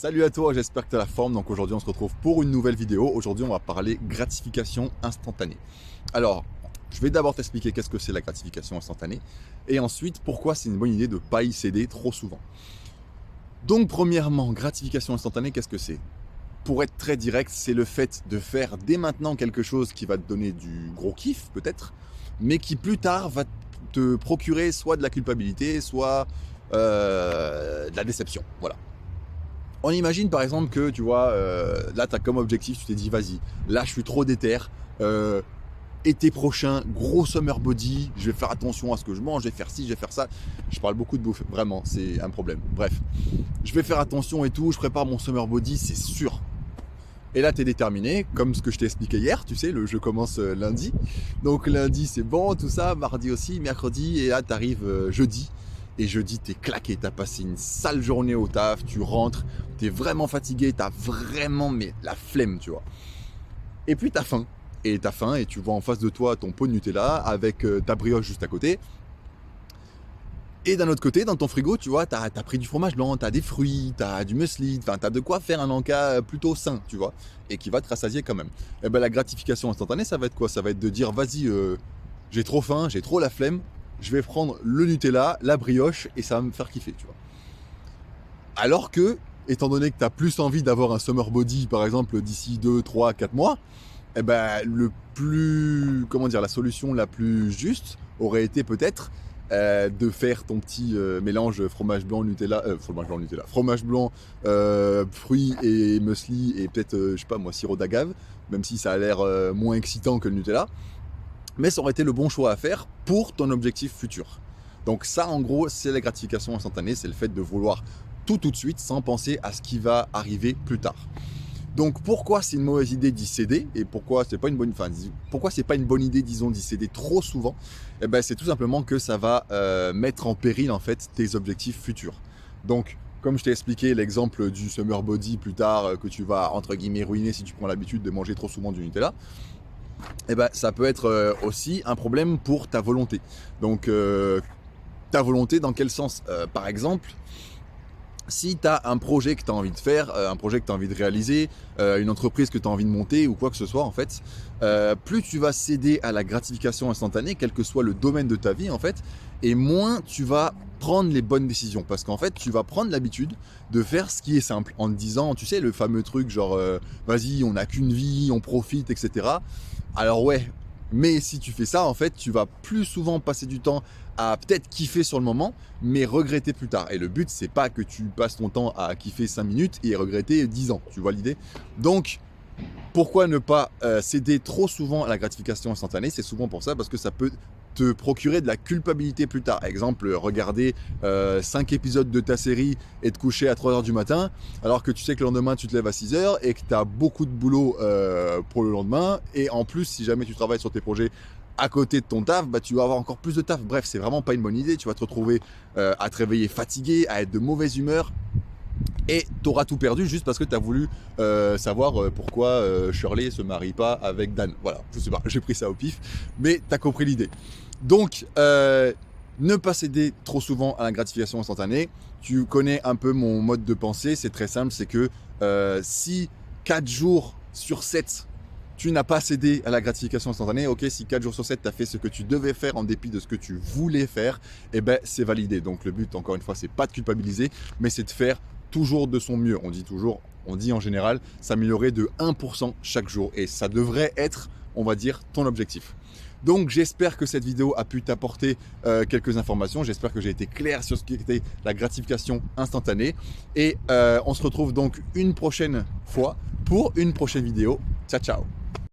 Salut à toi, j'espère que tu as la forme. Donc aujourd'hui on se retrouve pour une nouvelle vidéo. Aujourd'hui on va parler gratification instantanée. Alors, je vais d'abord t'expliquer qu'est-ce que c'est la gratification instantanée et ensuite pourquoi c'est une bonne idée de ne pas y céder trop souvent. Donc premièrement, gratification instantanée, qu'est-ce que c'est? Pour être très direct, c'est le fait de faire dès maintenant quelque chose qui va te donner du gros kiff peut-être, mais qui plus tard va te procurer soit de la culpabilité, soit de la déception. Voilà. On imagine par exemple que tu vois, là tu as comme objectif, tu t'es dit vas-y, là je suis trop déter, euh, été prochain, gros summer body, je vais faire attention à ce que je mange, je vais faire ci, je vais faire ça. Je parle beaucoup de bouffe, vraiment, c'est un problème. Bref, je vais faire attention et tout, je prépare mon summer body, c'est sûr. Et là tu es déterminé, comme ce que je t'ai expliqué hier, tu sais, je commence lundi. Donc lundi c'est bon, tout ça, mardi aussi, mercredi, et là tu arrives jeudi. Et jeudi, t'es claqué, t'as passé une sale journée au taf, tu rentres, t'es vraiment fatigué, t'as vraiment mais la flemme, tu vois. Et puis t'as faim. Et t'as faim et tu vois en face de toi ton pot de Nutella avec ta brioche juste à côté. Et d'un autre côté, dans ton frigo, tu vois, t'as pris du fromage blanc, t'as des fruits, t'as du muesli, enfin t'as de quoi faire un encas plutôt sain, tu vois, et qui va te rassasier quand même. Et ben la gratification instantanée, ça va être quoi? Ça va être de dire, vas-y, j'ai trop faim, j'ai trop la flemme, je vais prendre le Nutella, la brioche, et ça va me faire kiffer, tu vois. Alors que, étant donné que tu as plus envie d'avoir un summer body, par exemple, d'ici 2, 3, 4 mois, eh ben, la solution la plus juste aurait été peut-être de faire ton petit mélange fromage blanc, Nutella, fromage blanc, fruits et muesli, et peut-être, je sais pas moi, sirop d'agave, même si ça a l'air moins excitant que le Nutella. Mais ça aurait été le bon choix à faire pour ton objectif futur. Donc ça, en gros, c'est la gratification instantanée, c'est le fait de vouloir tout de suite sans penser à ce qui va arriver plus tard. Donc pourquoi c'est une mauvaise idée d'y céder et pourquoi c'est pas une bonne, pourquoi c'est pas une bonne idée, disons, d'y céder trop souvent? Eh ben, c'est tout simplement que ça va mettre en péril en fait tes objectifs futurs. Donc comme je t'ai expliqué l'exemple du summer body plus tard que tu vas entre guillemets ruiner si tu prends l'habitude de manger trop souvent du Nutella, eh ben, ça peut être aussi un problème pour ta volonté. Donc, ta volonté dans quel sens? Par exemple, si tu as un projet que tu as envie de faire, un projet que tu as envie de réaliser, une entreprise que tu as envie de monter ou quoi que ce soit, en fait, plus tu vas céder à la gratification instantanée, quel que soit le domaine de ta vie, en fait, et moins tu vas prendre les bonnes décisions. Parce qu'en fait, tu vas prendre l'habitude de faire ce qui est simple, en te disant, tu sais, le fameux truc genre, vas-y, on n'a qu'une vie, on profite, etc. Alors ouais, mais si tu fais ça, en fait, tu vas plus souvent passer du temps à peut-être kiffer sur le moment, mais regretter plus tard. Et le but, c'est pas que tu passes ton temps à kiffer 5 minutes et regretter 10 ans. Tu vois l'idée? Donc, pourquoi ne pas céder trop souvent à la gratification instantanée? C'est souvent pour ça, parce que ça peut te procurer de la culpabilité plus tard. Exemple, regarder 5 épisodes de ta série et te coucher à 3h du matin, alors que tu sais que le lendemain tu te lèves à 6h et que tu as beaucoup de boulot pour le lendemain. Et en plus, si jamais tu travailles sur tes projets à côté de ton taf, bah, tu vas avoir encore plus de taf. Bref, c'est vraiment pas une bonne idée. Tu vas te retrouver à te réveiller fatigué, à être de mauvaise humeur. Et tu auras tout perdu juste parce que tu as voulu savoir pourquoi Shirley se marie pas avec Dan. Voilà, je sais pas, j'ai pris ça au pif, mais tu as compris l'idée. Donc, ne pas céder trop souvent à la gratification instantanée. Tu connais un peu mon mode de pensée, c'est très simple, c'est que si 4 jours sur 7, tu n'as pas cédé à la gratification instantanée, ok, si 4 jours sur 7, tu as fait ce que tu devais faire en dépit de ce que tu voulais faire, eh ben c'est validé. Donc le but, encore une fois, c'est pas de culpabiliser, mais c'est de faire toujours de son mieux. On dit en général, s'améliorer de 1% chaque jour. Et ça devrait être, on va dire, ton objectif. Donc j'espère que cette vidéo a pu t'apporter quelques informations. J'espère que j'ai été clair sur ce qui était la gratification instantanée. Et on se retrouve donc une prochaine fois pour une prochaine vidéo. Ciao, ciao!